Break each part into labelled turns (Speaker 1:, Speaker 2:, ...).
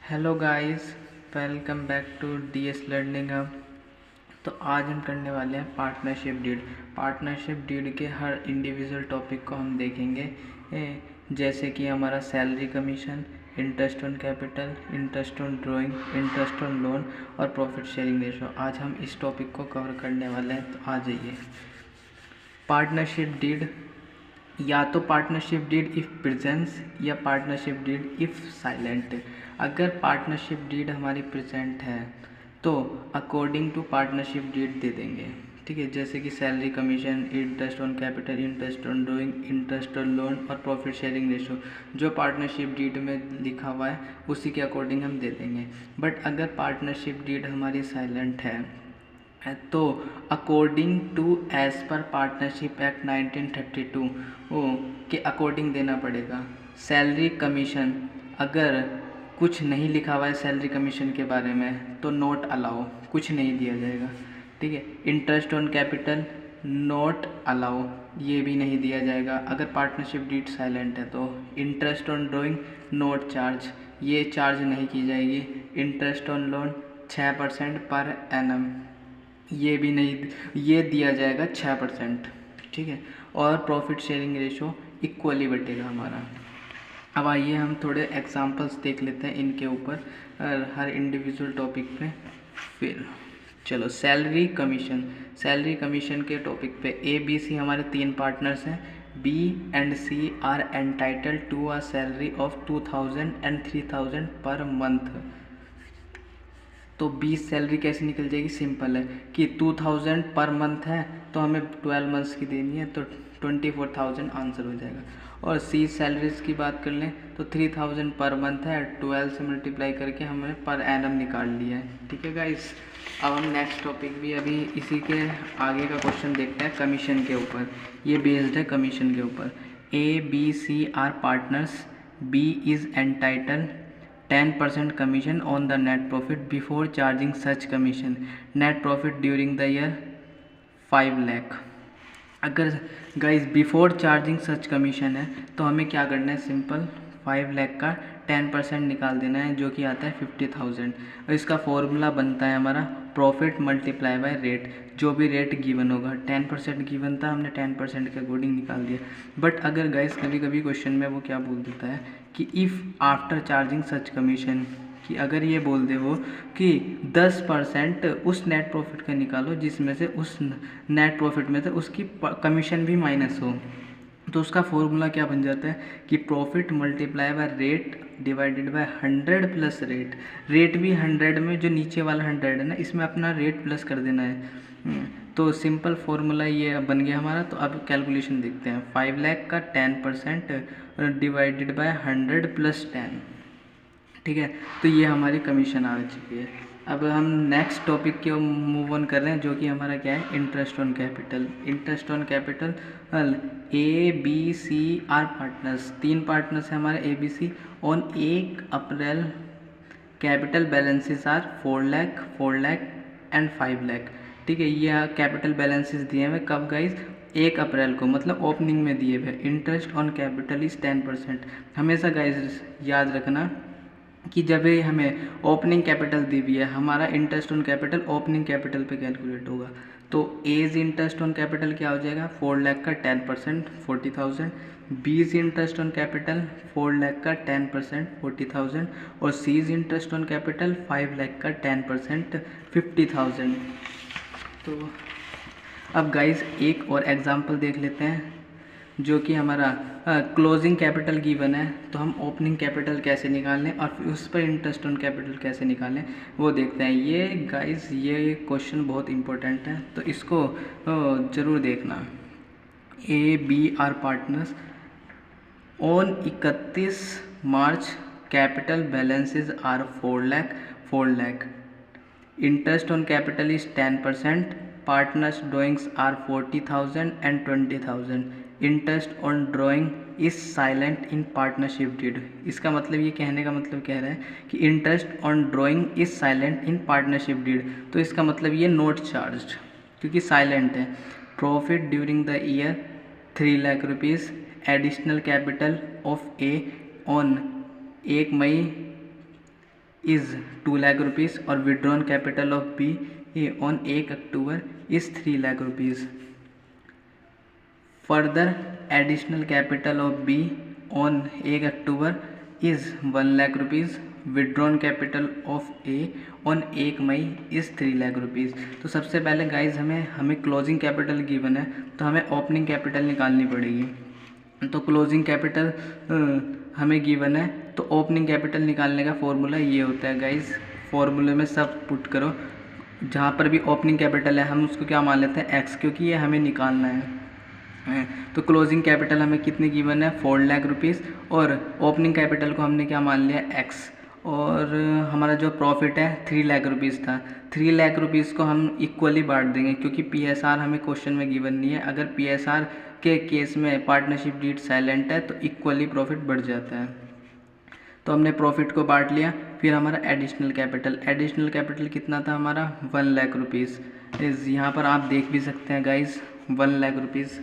Speaker 1: Hello guys, welcome back to DS learning hub. तो आज हम करने वाले हैं पार्टनरशिप डीड। पार्टनरशिप डीड के हर इंडिविजुअल टॉपिक को हम देखेंगे, जैसे कि हमारा salary commission, interest on capital, interest on drawing, interest on loan और प्रॉफिट शेयरिंग रेशो। आज हम इस टॉपिक को कवर करने वाले हैं। तो आ जाइए। पार्टनरशिप डीड, या तो पार्टनरशिप डीड इफ़ प्रेजेंस या पार्टनरशिप डीड इफ़ साइलेंट। अगर पार्टनरशिप डीड हमारी प्रेजेंट है तो according to partnership did they देंगे, ठीक है। जैसे कि salary commission, interest on capital, interest on drawing, interest on loan और प्रॉफिट शेयरिंग रेशो जो पार्टनरशिप डीड में लिखा हुआ है उसी के अकॉर्डिंग हम दे देंगे। बट अगर पार्टनरशिप डीड हमारी साइलेंट है तो अकॉर्डिंग टू एज पर पार्टनरशिप एक्ट 1932 के अकॉर्डिंग देना पड़ेगा। सैलरी कमीशन, अगर कुछ नहीं लिखा हुआ है सैलरी कमीशन के बारे में तो नोट अलाउ, कुछ नहीं दिया जाएगा, ठीक है। Interest on capital note allow, ये भी नहीं दिया जाएगा अगर पार्टनरशिप डीड साइलेंट है तो। Interest on drawing note charge, ये चार्ज नहीं की जाएगी। Interest on loan 6% per annum, ये भी नहीं, ये दिया जाएगा 6%, ठीक है। और प्रॉफिट शेयरिंग रेशो इक्वली बटेगा हमारा। अब आइए हम थोड़े एग्जांपल्स देख लेते हैं इनके ऊपर हर इंडिविजुअल टॉपिक पे। फिर चलो सैलरी कमीशन, सैलरी कमीशन के टॉपिक पे ए बी सी हमारे 3 पार्टनर्स हैं। B and C are entitled to a salary of 2000 and 3000 per month. तो 20 सैलरी कैसे निकल जाएगी? सिंपल है कि 2000 पर मंथ है तो हमें 12 मंथ्स की देनी है तो 24,000 आंसर हो जाएगा। और सी सैलरीज की बात कर लें तो 3000 पर मंथ है, 12 से मल्टीप्लाई करके हमने पर एनम निकाल लिया है, ठीक है गाइस। अब हम नेक्स्ट टॉपिक भी अभी इसी के आगे का क्वेश्चन देखते हैं कमीशन के ऊपर। ये बेस्ड है कमीशन के ऊपर। A B C are partners, B is entitled 10% commission on the net profit before charging such commission. Net profit during the year 5 lakh। अगर गाइज बिफोर चार्जिंग सच कमीशन है तो हमें क्या करना है? सिंपल 5 लाख का 10% निकाल देना है जो कि आता है 50,000। और इसका फॉर्मूला बनता है हमारा प्रॉफिट मल्टीप्लाई बाय रेट, जो भी रेट गिवन होगा। 10% गिवन था, हमने 10% के अकॉर्डिंग निकाल दिया। बट अगर गाइज कभी कभी क्वेश्चन में वो क्या बोल देता है कि if after charging such commission, कि अगर ये बोल दे वो कि 10% उस नेट प्रॉफिट का निकालो जिसमें से उस नेट प्रॉफिट में से उसकी कमीशन भी माइनस हो, तो उसका फॉर्मूला क्या बन जाता है कि profit multiply by rate divided by 100 plus rate. Rate भी 100 में, जो नीचे वाला 100 है ना, इसमें अपना रेट प्लस कर देना है। तो सिंपल फॉर्मूला ये बन गया हमारा। तो अब कैलकुलेशन देखते हैं। 5 लाख का 10% डिवाइडेड बाय 100 प्लस 10, ठीक है। तो ये हमारी कमीशन आ चुकी है। अब हम नेक्स्ट टॉपिक की मूव ऑन कर रहे हैं जो कि हमारा क्या है? Interest on capital. Interest on capital, A B C are partners, 3 partners हैं हमारे A B C. On 1 April capital balances are 4 lakh, 4 lakh and 5 lakh, ठीक है। ये कैपिटल बैलेंसेस दिए हुए कब गाइज? 1 अप्रैल को, मतलब ओपनिंग में दिए हुए। Interest on capital is 10%। हमेशा गाइज याद रखना कि जब ये हमें ओपनिंग कैपिटल दी हुई है, हमारा interest on capital opening capital पे कैलकुलेट होगा। तो एज इंटरेस्ट ऑन कैपिटल क्या हो जाएगा? 4 लाख का 10% 40,000। बीज इंटरेस्ट ऑन कैपिटल 4 लाख का 10% 40,000। और C's interest on capital 5 lakh का 10% 50,000। तो अब गाइज एक और एग्जांपल देख लेते हैं जो कि हमारा क्लोजिंग कैपिटल गिवन है, तो हम ओपनिंग कैपिटल कैसे निकालें और फिर उस पर इंटरेस्ट ऑन कैपिटल कैसे निकालें वो देखते हैं। ये गाइस ये क्वेश्चन बहुत इंपॉर्टेंट है तो इसको ज़रूर देखना। A B are partners on 31 March capital balances are 4 lakh, 4 lakh. Interest on capital is 10%। Partners drawings are 40,000 and 20,000। Interest on drawing is silent in partnership deed. इसका मतलब, ये कहने का मतलब कह रहा है कि interest on drawing is silent in partnership deed, तो इसका मतलब ये नोट चार्ज्ड क्योंकि साइलेंट है। Profit during the year 3 lakh rupees. Additional capital of A on 1 May is 2 lakh rupees और withdrawn capital of B on 1 October is 3 lakh rupees. Further additional capital of B on 1 October is 1 lakh rupees. Withdrawn capital of A on 1 May is 3 lakh rupees. तो सबसे पहले guys हमें closing capital given है, तो हमें opening capital निकालनी पड़ेगी। तो क्लोजिंग कैपिटल हमें गिवन है, तो ओपनिंग कैपिटल निकालने का फॉर्मूला ये होता है गाइज। फॉर्मूले में सब पुट करो, जहाँ पर भी ओपनिंग कैपिटल है हम उसको क्या मान लेते हैं एक्स, क्योंकि ये हमें निकालना है। तो क्लोजिंग कैपिटल हमें कितनी गिवन है 4 लाख रुपीज़, और ओपनिंग कैपिटल को हमने क्या मान लिया एक्स, और हमारा जो प्रॉफिट है 3 लाख रुपीज़ था। 3 लाख रुपीज़ को हम इक्वली बांट देंगे, क्योंकि पीएसआर हमें क्वेश्चन में गिवन नहीं है। अगर पीएसआर के केस में पार्टनरशिप डीड साइलेंट है तो इक्वली प्रॉफिट बढ़ जाता है। तो हमने प्रॉफिट को बांट लिया। फिर हमारा एडिशनल कैपिटल कितना था हमारा 1 लाख रुपीज़। यहाँ पर आप देख भी सकते हैं गाइज 1 लाख रुपीज़।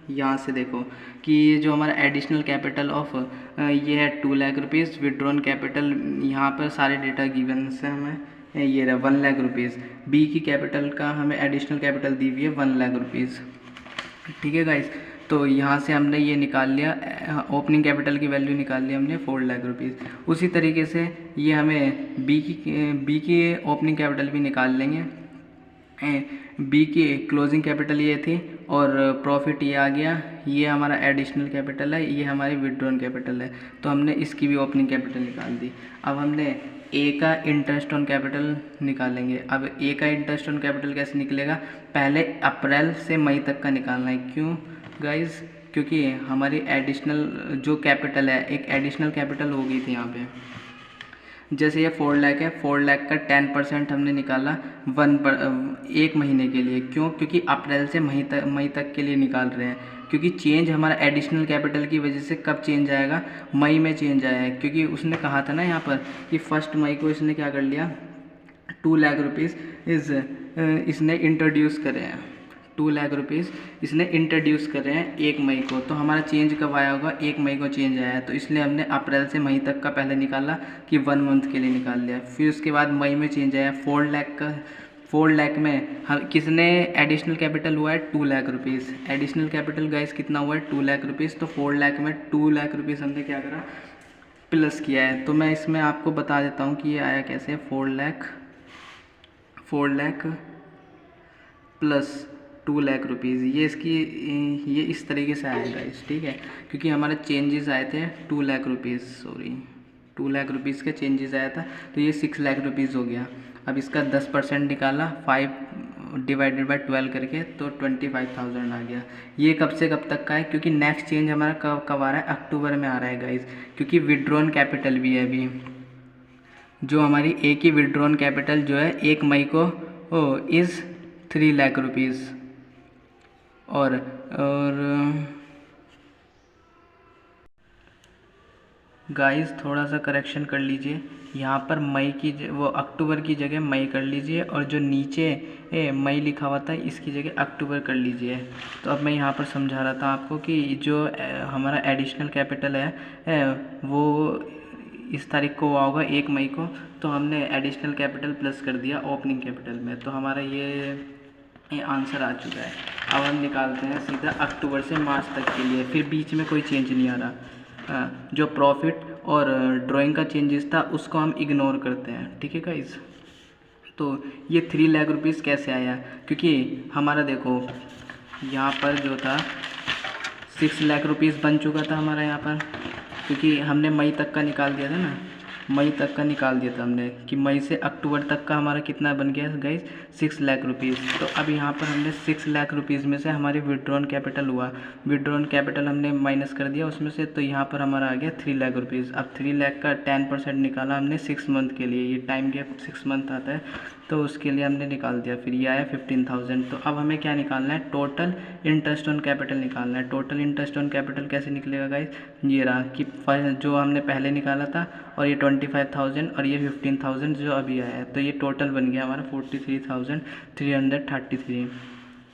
Speaker 1: यहाँ से देखो कि ये जो हमारा एडिशनल कैपिटल ऑफ ये है 2 लाख रुपीज़। विड्रॉन कैपिटल यहाँ पर सारे डेटा गिवन से हमें ये रहा 1 लाख रुपीज़। बी की कैपिटल का हमें एडिशनल कैपिटल दी हुई है 1 लाख रुपीज़। ठीक है गाइस, तो यहाँ से हमने ये निकाल लिया, ओपनिंग कैपिटल की वैल्यू निकाल ली हमने 4 लाख रुपीज़। उसी तरीके से ये हमें बी की ओपनिंग कैपिटल भी निकाल लेंगे। बी की क्लोजिंग कैपिटल ये थी और प्रॉफिट ये आ गया, ये हमारा एडिशनल कैपिटल है, ये हमारी विड्रॉन कैपिटल है। तो हमने इसकी भी ओपनिंग कैपिटल निकाल दी। अब हमने ए का इंटरेस्ट ऑन कैपिटल निकालेंगे। अब ए का इंटरेस्ट ऑन कैपिटल कैसे निकलेगा, पहले अप्रैल से मई तक का निकालना है। क्यों गाइज, क्योंकि हमारी एडिशनल जो कैपिटल है, एक एडिशनल कैपिटल हो गई थी यहाँ पे। जैसे ये 4 लाख है, 4 लाख का 10% हमने निकाला 1 महीने के लिए। क्यों, क्योंकि अप्रैल से मई तक के लिए निकाल रहे हैं। क्योंकि चेंज हमारा एडिशनल कैपिटल की वजह से कब चेंज आएगा, मई में चेंज आया है। क्योंकि उसने कहा था ना यहाँ पर कि 1 मई को इसने क्या कर लिया, 2 लाख रुपीज़ इसने इंट्रोड्यूस करे हैं। 2 लाख रुपीज़ इसने इंट्रोड्यूस कर रहे हैं 1 मई को। तो हमारा चेंज कब आया होगा, 1 मई को चेंज आया है। तो इसलिए हमने अप्रैल से मई तक का पहले निकाला कि 1 मंथ के लिए निकाल लिया। फिर उसके बाद मई में चेंज आया 4 लाख का। 4 लाख में हम किसने एडिशनल कैपिटल हुआ है 2 lakh rupees. Additional capital guys कितना हुआ है 2 लाख रुपीज़। तो 4 लाख में 2 लाख रुपीज़ हमने क्या करा, प्लस किया है। तो मैं इसमें आपको बता देता हूँ कि ये आया कैसे, 4 लाख प्लस 2 लाख रुपीज़। ये इस तरीके से आएगा इस, ठीक है। क्योंकि हमारे चेंजेस आए थे 2 लाख रुपीज़, 2 लाख रुपीज़ के चेंजेस आया था, तो ये 6 लाख रुपीज़ हो गया। अब इसका 10% निकाला 5 डिवाइडेड बाय 12 करके, तो 25,000 आ गया। ये कब से कब तक का है, क्योंकि नेक्स्ट चेंज हमारा कब आ रहा है, अक्टूबर में आ रहा है गाइज। क्योंकि विड्रॉन कैपिटल भी है अभी, जो हमारी ए की विड्रॉन कैपिटल जो है 1 मई को इज़ 3 लाख रुपीज़। और गाइस थोड़ा सा करेक्शन कर लीजिए, यहाँ पर मई की वो अक्टूबर की जगह मई कर लीजिए, और जो नीचे मई लिखा हुआ था इसकी जगह अक्टूबर कर लीजिए। तो अब मैं यहाँ पर समझा रहा था आपको कि जो हमारा एडिशनल कैपिटल है वो इस तारीख को हुआ होगा 1 मई को, तो हमने एडिशनल कैपिटल प्लस कर दिया ओपनिंग कैपिटल में। तो हमारा ये आंसर आ चुका है। अब हम निकालते हैं सीधा अक्टूबर से मार्च तक के लिए, फिर बीच में कोई चेंज नहीं आ रहा। जो प्रॉफिट और ड्राइंग का चेंजेस था उसको हम इग्नोर करते हैं, ठीक है गाइस। तो ये 3 लाख रुपीज़ कैसे आया, क्योंकि हमारा देखो यहाँ पर जो था 6 लाख रुपीज़ बन चुका था हमारा यहाँ पर, क्योंकि हमने मई तक का निकाल दिया था ना, मई तक का निकाल दिया था हमने कि मई से अक्टूबर तक का हमारा कितना बन गया गाइस 6 लाख रुपीज़। तो अब यहाँ पर हमने 6 लाख रुपीज़ में से हमारी विड्रॉन कैपिटल हुआ, विड्रॉन कैपिटल हमने माइनस कर दिया उसमें से, तो यहाँ पर हमारा आ गया 3 लाख रुपीज़। अब 3 लाख का 10% निकाला हमने 6 मंथ के लिए, ये टाइम गैप 6 मंथ आता है, तो उसके लिए हमने निकाल दिया। फिर ये आया 15,000। तो अब हमें क्या निकालना है, टोटल इंटरेस्ट ऑन कैपिटल निकालना है। टोटल इंटरेस्ट ऑन कैपिटल कैसे निकलेगा गाइस, ये रहा कि जो हमने पहले निकाला था और ये 25,000 और ये 15,000 जो अभी आया है, तो ये टोटल बन गया हमारा 43,333।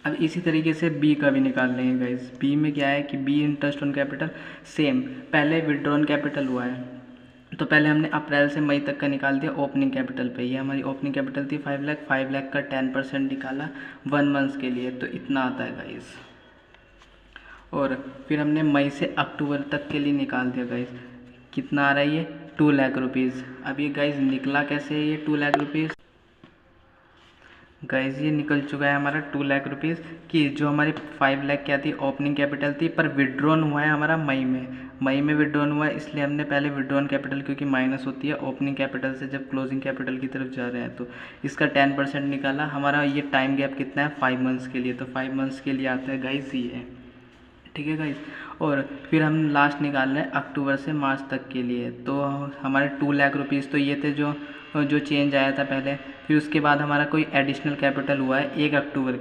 Speaker 1: अब इसी तरीके से बी का भी निकाल लेंगे गाइस। बी में क्या है कि B interest on capital same, पहले विड्रॉन कैपिटल हुआ है तो पहले हमने अप्रैल से मई तक का निकाल दिया ओपनिंग कैपिटल पे। ये हमारी ओपनिंग कैपिटल थी 5 लाख, 5 लाख का 10% निकाला 1 मंथ के लिए, तो इतना आता है गाइस। और फिर हमने मई से अक्टूबर तक के लिए निकाल दिया गाइस, कितना आ रहा है ये 2 लाख रुपीज़। अब ये गाइस निकला कैसे है ये 2 लाख रुपीज़? गाइस ये निकल चुका है हमारा 2 लाख रुपीज़ कि जो हमारी 5 लाख क्या थी ओपनिंग कैपिटल थी, पर विड्रॉन हुआ है हमारा मई में विड्रॉन हुआ है, इसलिए हमने पहले विड्रॉन कैपिटल क्योंकि माइनस होती है ओपनिंग कैपिटल से जब क्लोजिंग कैपिटल की तरफ जा रहे हैं, तो इसका 10% निकाला। हमारा ये टाइम गैप कितना है 5 मंथ्स के लिए, तो 5 मंथ्स के लिए आता है गाइस ये, ठीक है गाइस। और फिर हम लास्ट निकाल रहे हैं अक्टूबर से मार्च तक के लिए, तो हमारे 2 लाख रुपीज़ तो ये थे जो चेंज आया था पहले। फिर उसके बाद हमारा कोई एडिशनल कैपिटल हुआ है 1 अक्टूबर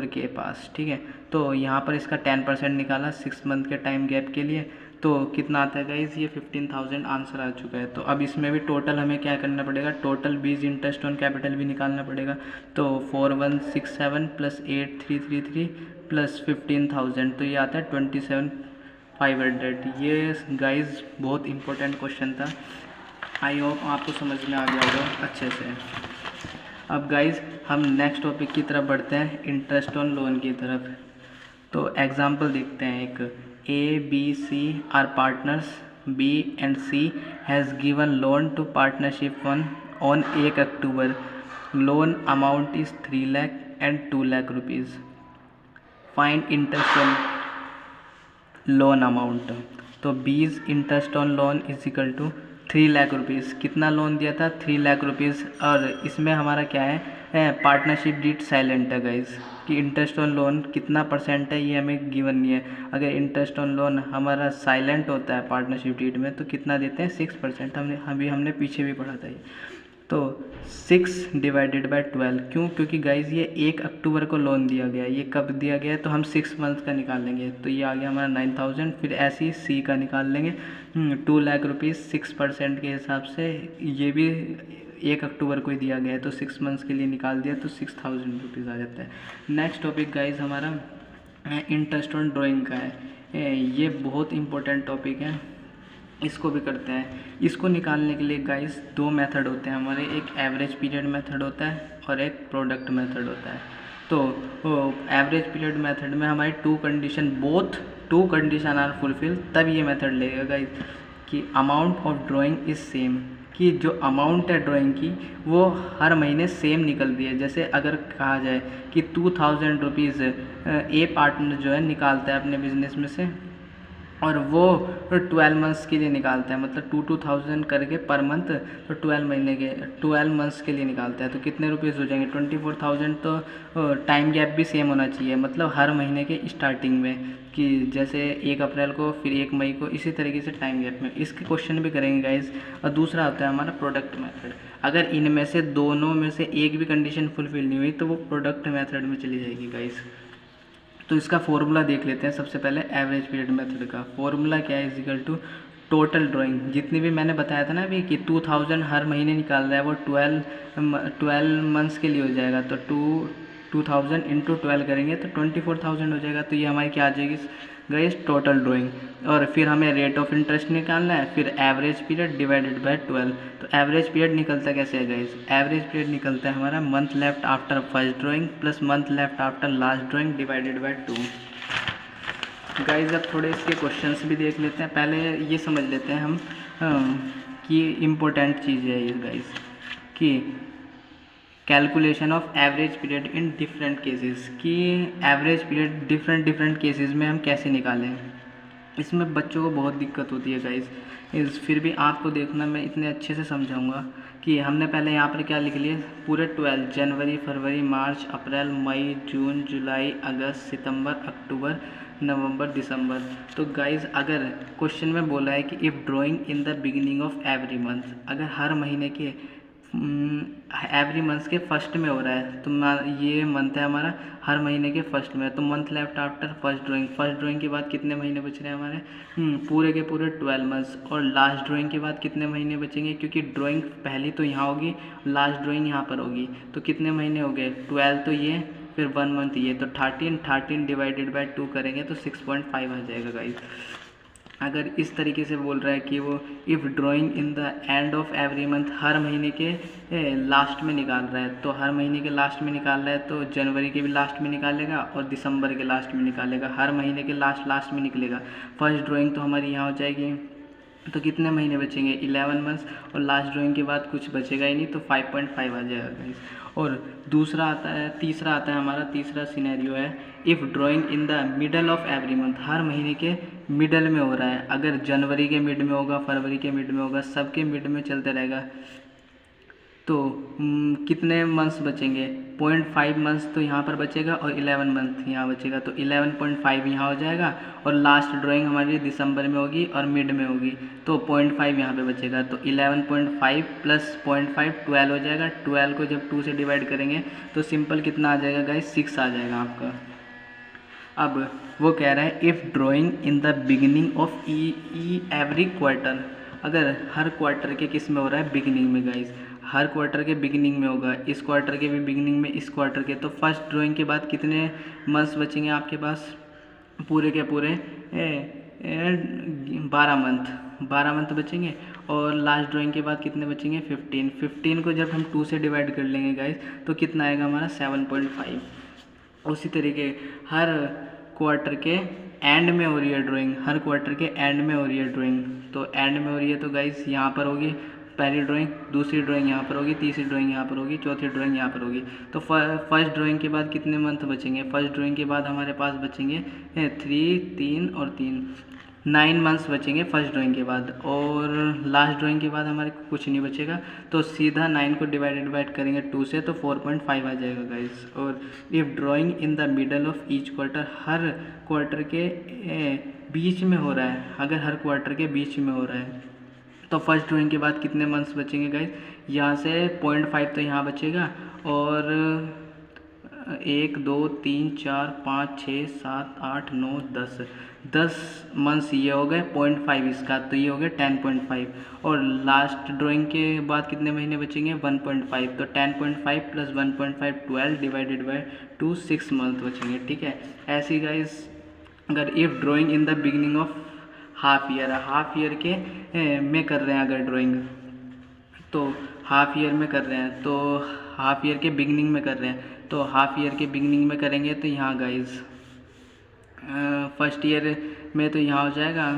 Speaker 1: के पास, ठीक है। तो यहाँ पर इसका 10% निकाला 6 मंथ के टाइम गैप के लिए, तो कितना आता है गाइस ये 15,000 आंसर आ चुका है। तो अब इसमें भी टोटल हमें क्या करना पड़ेगा, टोटल बीज इंटरेस्ट ऑन कैपिटल भी निकालना पड़ेगा। तो 4167 + 8333 + 15,000, तो ये आता है 27,500। ये गाइस बहुत इंपॉर्टेंट क्वेश्चन था, आई होप आपको समझ में आ गया होगा अच्छे से। अब गाइस हम नेक्स्ट टॉपिक की तरफ बढ़ते हैं, इंटरेस्ट ऑन लोन की तरफ। तो एग्जांपल देखते हैं एक, ABC are partners, B and C has given loan to partnership on 1 October. Loan amount is 3 lakh and 2 lakh rupees. Find interest on loan amount. तो B's interest on loan is equal to 3 lakh rupees. कितना loan दिया था 3 lakh rupees, और इसमें हमारा क्या है partnership deed silent है गाइस, कि इंटरेस्ट ऑन लोन कितना परसेंट है ये हमें गिवन नहीं है। अगर इंटरेस्ट ऑन लोन हमारा साइलेंट होता है पार्टनरशिप डीड में तो कितना देते हैं 6%। हमने पीछे भी पढ़ा था ये। तो 6 / 12 क्यों? क्योंकि गाइज ये 1 अक्टूबर को लोन दिया गया है। ये कब दिया गया है तो हम 6 मंथ का निकाल लेंगे, तो ये आ गया हमारा 9,000। फिर ऐसे ही सी का निकाल लेंगे 2 लाख रुपीज़ 6% के हिसाब से, ये भी 1 अक्टूबर को ही दिया गया है, तो 6 मंथ्स के लिए निकाल दिया तो 6,000 रुपीज़ आ जाता है। नेक्स्ट टॉपिक गाइज हमारा इंटरेस्ट ऑन ड्राइंग का है। ये बहुत इंपॉर्टेंट टॉपिक है, इसको भी करते हैं। इसको निकालने के लिए गाइस 2 मेथड होते हैं हमारे, एक एवरेज पीरियड मेथड होता है और एक प्रोडक्ट मेथड होता है। तो एवरेज पीरियड मेथड में हमारी 2 कंडीशन आर फुलफिल, तब ये मेथड लगेगा गाइस कि amount of drawing is same, कि जो अमाउंट है ड्राइंग की वो हर महीने सेम निकल रही है। जैसे अगर कहा जाए कि 2,000 रुपीज़ ए पार्टनर जो है निकालता है अपने बिजनेस में से, और वो 12 मंथ्स के लिए निकालता है, मतलब 2,000 करके पर मंथ, तो 12 मंथ्स के लिए निकालता है, तो कितने रुपीज़ हो जाएंगे 24,000। तो टाइम गैप भी सेम होना चाहिए, मतलब हर महीने के स्टार्टिंग में, कि जैसे 1 अप्रैल को फिर 1 मई को, इसी तरीके से टाइम गैप में। इसके क्वेश्चन भी करेंगे गाइज। और दूसरा होता है हमारा प्रोडक्ट मेथड। अगर इनमें से दोनों में से एक भी कंडीशन फुलफिल नहीं हुई तो वो प्रोडक्ट मेथड में चली जाएगी गाइज। तो इसका फॉर्मूला देख लेते हैं। सबसे पहले एवरेज पीरियड मेथड का फॉर्मूला क्या है, is equal to total drawing. जितनी भी मैंने बताया था ना अभी कि 2,000 हर महीने निकाल रहा है, वो 12 मंथ्स के लिए हो जाएगा, तो 2,000 × 12 करेंगे तो 24,000 हो जाएगा। तो ये हमारी क्या आ जाएगी गाइस टोटल ड्राइंग। और फिर हमें रेट ऑफ इंटरेस्ट निकालना है, फिर एवरेज पीरियड / 12। तो एवरेज पीरियड निकलता कैसे है गाइस, एवरेज पीरियड निकलता है हमारा month left after first drawing plus month left after last drawing / 2। Guys अब थोड़े इसके क्वेश्चंस भी देख लेते हैं। पहले ये समझ लेते हैं हम कि इम्पोर्टेंट चीज़ है ये गाइस, कि calculation of average period in different cases, कि एवरेज पीरियड डिफरेंट केसेस में हम कैसे निकालें। इसमें बच्चों को बहुत दिक्कत होती है गाइस, फिर भी आपको देखना, मैं इतने अच्छे से समझाऊंगा कि हमने पहले यहाँ पर क्या लिख लिए पूरे 12 जनवरी, फरवरी, मार्च, अप्रैल, मई, जून, जुलाई, अगस्त, सितंबर, अक्टूबर, नवंबर, दिसंबर। तो गाइस अगर क्वेश्चन में बोला है कि if drawing in the beginning of every month, अगर हर महीने के एवरी मंथ के फर्स्ट में हो रहा है, तो ये मंथ है हमारा हर महीने के फर्स्ट में, तो month left after first drawing के बाद कितने महीने बच रहे हैं हमारे पूरे के पूरे 12 मंथ्स। और लास्ट ड्राइंग के बाद कितने महीने बचेंगे, क्योंकि ड्राइंग पहली तो यहाँ होगी, लास्ट ड्राइंग यहाँ पर होगी, तो कितने महीने हो गए 12, तो ये फिर 1 मंथ ये, तो 13 / 2 करेंगे तो 6.5 आ जाएगा गाइस। अगर इस तरीके से बोल रहा है कि वो if drawing in the end of every month, हर महीने के लास्ट में निकाल रहा है, तो हर महीने के लास्ट में निकाल रहा है तो जनवरी के भी लास्ट में निकालेगा और दिसंबर के लास्ट में निकालेगा, हर महीने के लास्ट में निकलेगा। फर्स्ट ड्राइंग तो हमारी यहाँ हो जाएगी, तो कितने महीने बचेंगे 11 मंथ्स, और लास्ट ड्राइंग के बाद कुछ बचेगा ही नहीं, तो 5.5 आ जाएगा गाइस। और तीसरा आता है हमारा तीसरा सिनेरियो है if drawing in the middle of every month, हर महीने के मिडल में हो रहा है। अगर जनवरी के मिड में होगा, फरवरी के मिड में होगा, सबके मिड में चलते रहेगा, तो कितने मंथ्स बचेंगे 0.5 मंथ्स तो यहाँ पर बचेगा और 11 मंथ यहाँ बचेगा, तो 11.5 यहाँ हो जाएगा। और लास्ट ड्राइंग हमारी दिसंबर में होगी और मिड में होगी, तो 0.5 यहाँ पे बचेगा, तो 11.5 प्लस 0.5 12 हो जाएगा। 12 को जब 2 से डिवाइड करेंगे तो सिंपल कितना आ जाएगा गाइस, 6 आ जाएगा आपका। अब वो कह रहा है if drawing in the beginning of every quarter, अगर हर क्वार्टर के किस में हो रहा है, बिगिनिंग में गाइस, हर क्वार्टर के बिगिनिंग में होगा, इस क्वार्टर के भी बिगिनिंग में, इस क्वार्टर के, तो फर्स्ट ड्राइंग के बाद कितने मंथ्स बचेंगे आपके पास, पूरे के पूरे 12 मंथ बचेंगे। और लास्ट ड्राइंग के बाद कितने बचेंगे 15 को जब हम 2 से डिवाइड कर लेंगे गाइस तो कितना आएगा हमारा 7.5। उसी तरीके हर क्वार्टर के एंड में हो रही है ड्राइंग, हर क्वार्टर के एंड में हो रही है ड्राइंग, तो एंड में हो रही है तो गाइस यहाँ पर होगी पहली ड्राइंग, दूसरी ड्राइंग यहाँ पर होगी, तीसरी ड्राइंग यहाँ पर होगी, चौथी ड्राइंग यहाँ पर होगी। तो फर्स्ट ड्राइंग के बाद कितने मंथ बचेंगे, फर्स्ट ड्राइंग के बाद हमारे पास बचेंगे 9 मंथ्स बचेंगे फर्स्ट ड्राइंग के बाद, और लास्ट ड्राइंग के बाद हमारे कुछ नहीं बचेगा, तो सीधा 9 को डिवाइड करेंगे 2 से तो 4.5 आ जाएगा गाइस। और if drawing in the middle of each quarter, her quarter के बीच में हो रहा है, अगर हर क्वार्टर के बीच में हो रहा है तो फर्स्ट ड्राइंग के बाद कितने मंथ्स बचेंगे गाइस, यहाँ से 0.5 तो यहाँ बचेगा, और 1 2 3 4 5 6 7 8 9 10 मंथ्स ये हो गए 0.5 इसका, तो ये हो गया 10.5। और लास्ट ड्राइंग के बाद कितने महीने बचेंगे 1.5, तो 10.5 प्लस 1.5 12 डिवाइडेड बाई 2 6 मंथ बचेंगे। ठीक है, ऐसे ही गाइस अगर if drawing in the beginning of half year के में कर रहे हैं अगर ड्राइंग, तो हाफ ईयर में कर रहे हैं, तो हाफ ईयर के बिगिनिंग में कर रहे हैं, तो हाफ ईयर के बिगिनिंग में करेंगे तो यहाँ गाइस फर्स्ट ईयर में तो यहाँ हो जाएगा,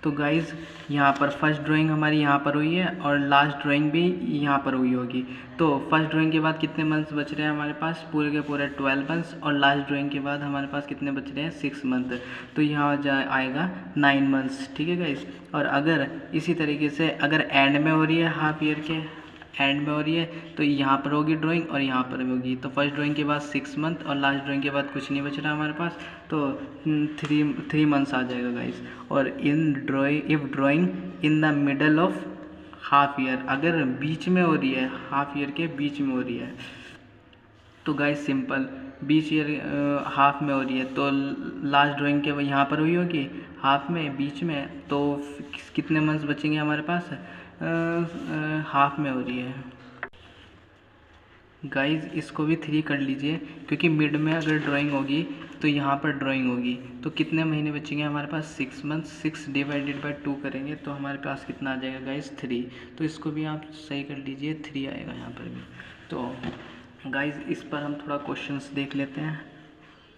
Speaker 1: तो गाइज़ यहाँ पर फर्स्ट ड्राइंग हमारी यहाँ पर हुई है और लास्ट ड्राइंग भी यहाँ पर हुई होगी। तो फर्स्ट ड्राइंग के बाद कितने मंथ्स बच रहे हैं हमारे पास, पूरे के पूरे 12 मंथ्स, और लास्ट ड्राइंग के बाद हमारे पास कितने बच रहे हैं 6 मंथ, तो यहाँ आएगा 9 मंथ्स। ठीक है गाइज़, और अगर इसी तरीके से अगर एंड में हो रही है, हाफ ईयर के एंड में हो रही है, तो यहाँ पर होगी ड्राइंग और यहाँ पर होगी, तो फर्स्ट ड्राइंग के बाद 6 मंथ और लास्ट ड्राइंग के बाद कुछ नहीं बच रहा हमारे पास, तो 3 मंथ्स आ जाएगा गाइस। और if drawing in the middle of half year, अगर बीच में हो रही है, हाफ ईयर के बीच में हो रही है, तो गाइस सिंपल बीच ईयर हाफ में हो रही है, तो लास्ट ड्राइंग के यहाँ पर हुई होगी हाफ में, बीच में, तो कितने मंथ्स बचेंगे हमारे पास, हाफ में हो रही है गाइज। इसको भी 3 कर लीजिए, क्योंकि मिड में अगर ड्राइंग होगी तो यहाँ पर ड्राइंग होगी, तो कितने महीने बचेंगे हमारे पास 6 मंथ, 6 डिवाइडेड बाय 2 करेंगे तो हमारे पास कितना आ जाएगा गाइज 3, तो इसको भी आप सही कर लीजिए, 3 आएगा यहाँ पर भी। तो गाइज इस पर हम थोड़ा क्वेश्चंस देख लेते हैं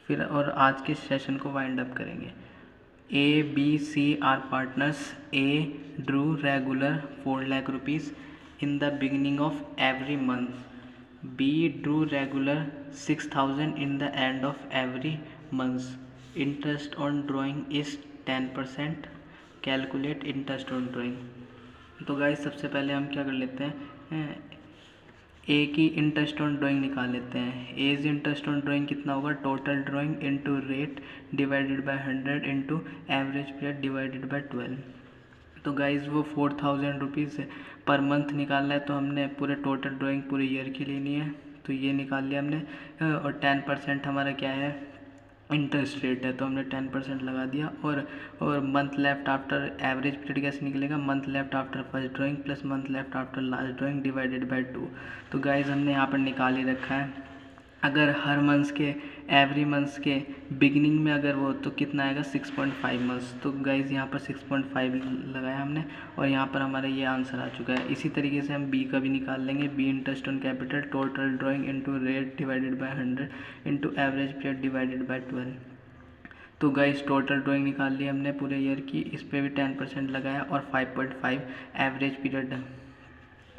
Speaker 1: फिर, और आज के सेशन को वाइंड अप करेंगे। A, B, C are partners. A drew regular 4 lakh rupees in the beginning of every month. B drew regular 6,000 in the end of every month. Interest on drawing is 10%. Calculate interest on drawing. तो guys सबसे पहले हम क्या कर लेते हैं, ए की interest on drawing निकाल लेते हैं। एज इंटरेस्ट ऑन ड्राइंग कितना होगा, total drawing into rate divided by 100 into average period divided by 12। तो गाइज वो 4,000 रुपीज़ पर मंथ निकालना है, तो हमने पूरे टोटल ड्राइंग पूरे ईयर की लेनी है, तो ये निकाल लिया हमने। और 10% हमारा क्या है, इंटरेस्ट रेट है, तो हमने 10% लगा दिया। और month left after average period कैसे निकलेगा, month left after first drawing plus month left after last drawing divided by 2। तो गाइज हमने यहाँ पर निकाल ही रखा है। अगर हर मंथ्स के एवरी मंथ्स के बिगिनिंग में अगर वो तो कितना आएगा 6.5 मंथ्स। तो गाइज़ यहाँ पर 6.5 लगाया हमने और यहाँ पर हमारा ये आंसर आ चुका है। इसी तरीके से हम बी का भी निकाल लेंगे। B interest on capital total drawing into rate divided by 100 into average period divided by 12। तो गाइस टोटल ड्राइंग निकाल ली हमने पूरे ईयर की, इस पर भी 10% लगाया और 5.5 एवरेज पीरियड,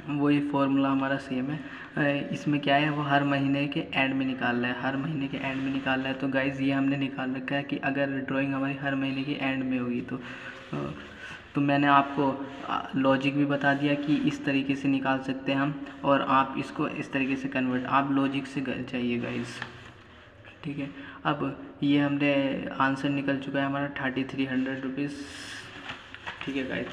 Speaker 1: वही फॉर्मूला हमारा सेम है। इसमें क्या है, वो हर महीने के एंड में निकाल रहा है, हर महीने के एंड में निकाल रहा है। तो गाइज़ ये हमने निकाल रखा है कि अगर ड्राइंग हमारी हर महीने के एंड में होगी तो मैंने आपको लॉजिक भी बता दिया कि इस तरीके से निकाल सकते हैं हम, और आप इसको इस तरीके से कन्वर्ट, आप लॉजिक से चाहिए गाइज़, ठीक है। अब ये हमने आंसर निकल चुका है हमारा 3300 रुपीज़, ठीक है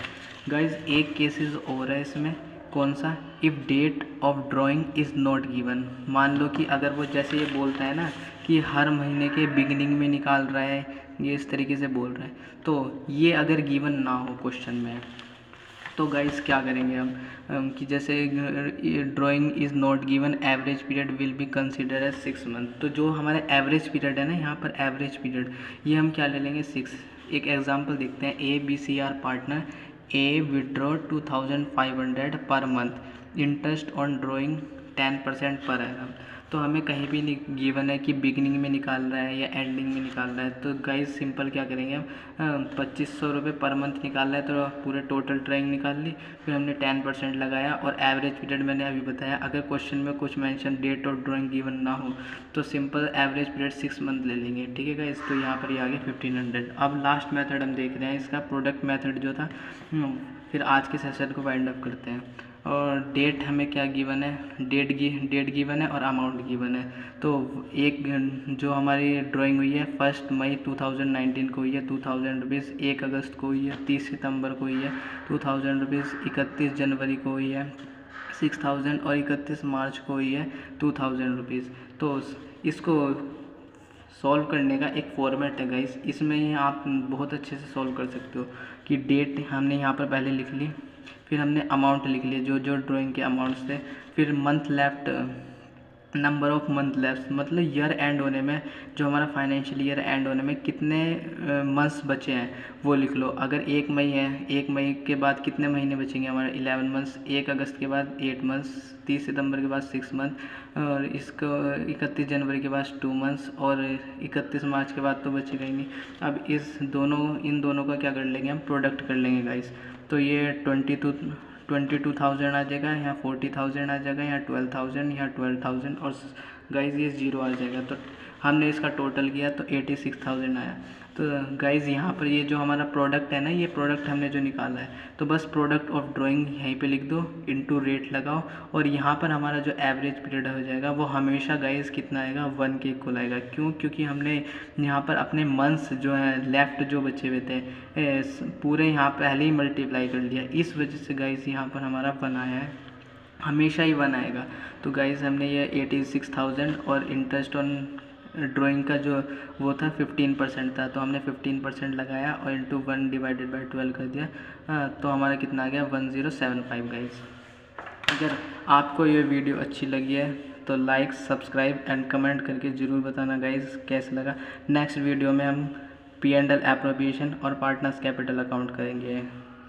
Speaker 1: गाइज। एक केसेस और है इसमें, कौन सा, if date of drawing is not given. मान लो कि अगर वो जैसे ये बोलता है ना कि हर महीने के बिगिनिंग में निकाल रहा है, ये इस तरीके से बोल रहा है, तो ये अगर गिवन ना हो क्वेश्चन में, तो गाइस क्या करेंगे हम कि जैसे drawing is not given, average period will be consider as 6 month. तो जो हमारा एवरेज पीरियड है ना, यहाँ पर एवरेज पीरियड ये हम क्या ले लेंगे 6। एक एग्जांपल देखते हैं, A B C are partner, A withdraw 2500 per month, interest on drawing 10% per annum. तो हमें कहीं भी गिवन है कि बिगिनिंग में निकाल रहा है या एंडिंग में निकाल रहा है, तो गाइस सिंपल क्या करेंगे हम, 2500 रुपये पर मंथ निकाल रहा है तो पूरे टोटल ड्राइंग निकाल ली, फिर हमने 10% लगाया और एवरेज पीरियड मैंने अभी बताया। अगर क्वेश्चन में कुछ मेंशन डेट और ड्राइंग गिवन ना हो तो सिंपल एवरेज पीरियड 6 मंथ ले लेंगे, ठीक है गाइस। तो यहाँ पर ये आ गया 1500। अब लास्ट मेथड हम देख रहे हैं इसका, प्रोडक्ट मेथड जो था। फिर आज के सेशन को वाइंड अप करते हैं। और डेट हमें क्या गिवन है, डेट गिवन है और अमाउंट गिवन है। तो एक जो हमारी ड्राइंग हुई है 1 मई 2019 को हुई है 2000 रुपीज़, 1 अगस्त को हुई है 30 सितंबर को हुई है 2000 रुपीज़, 31 जनवरी को हुई है 6000 और 31 मार्च को हुई है 2000 रुपीज़। तो इसको सॉल्व करने का एक फॉर्मेट है गाइस, इसमें ही आप बहुत अच्छे से सॉल्व कर सकते हो कि डेट हमने यहाँ पर पहले लिख ली, फिर हमने अमाउंट लिख लिए जो जो ड्राइंग के अमाउंट्स थे, फिर month left, number of month left, मतलब ईयर एंड होने में, जो हमारा फाइनेंशियल ईयर एंड होने में कितने मंथ्स बचे हैं वो लिख लो। अगर 1 मई है, 1 मई के बाद कितने महीने बचेंगे हमारे 11 मंथ्स, 1 अगस्त के बाद 8 मंथ्स, 30 सितंबर के बाद 6 मंथ, और इसको 31 जनवरी के बाद 2 मंथ्स, और 31 मार्च के बाद तो बचेगा ही नहीं। अब इन दोनों का क्या कर लेंगे हम, प्रोडक्ट कर लेंगे गाइस। तो ये 22,000 आ जाएगा, यहाँ 40,000 आ जाएगा, यहाँ 12,000, यहाँ 12,000 और गाइज़ ये 0 आ जाएगा। तो हमने इसका टोटल किया तो 86,000 आया। तो गाइज़ यहाँ पर ये जो हमारा प्रोडक्ट है ना, ये प्रोडक्ट हमने जो निकाला है, तो बस प्रोडक्ट ऑफ ड्राइंग यहीं पे लिख दो, इनटू रेट लगाओ, और यहाँ पर हमारा जो एवरेज पीरियड हो जाएगा वो हमेशा गाइज़ कितना आएगा, 1 के इक्वल आएगा। क्यों? क्योंकि हमने यहाँ पर अपने मंथ्स जो है लेफ्ट जो बचे हुए थे पूरे यहाँ पहले ही मल्टीप्लाई कर लिया, इस वजह से गाइज़ यहाँ पर हमारा 1 आया है, हमेशा ही 1 आएगा। तो गाइज़ हमने ये 86,000 और इंटरेस्ट ऑन ड्राइंग का जो वो था 15% था, तो हमने 15% लगाया और इंटू 1 डिवाइडेड बाई 12 कर दिया, तो हमारा कितना आ गया 1075 गाइज़। अगर आपको ये वीडियो अच्छी लगी है तो लाइक, सब्सक्राइब एंड कमेंट करके ज़रूर बताना गाइज़ कैसा लगा। नेक्स्ट वीडियो में हम P&L एप्रोप्रिएशन और पार्टनर्स कैपिटल अकाउंट करेंगे।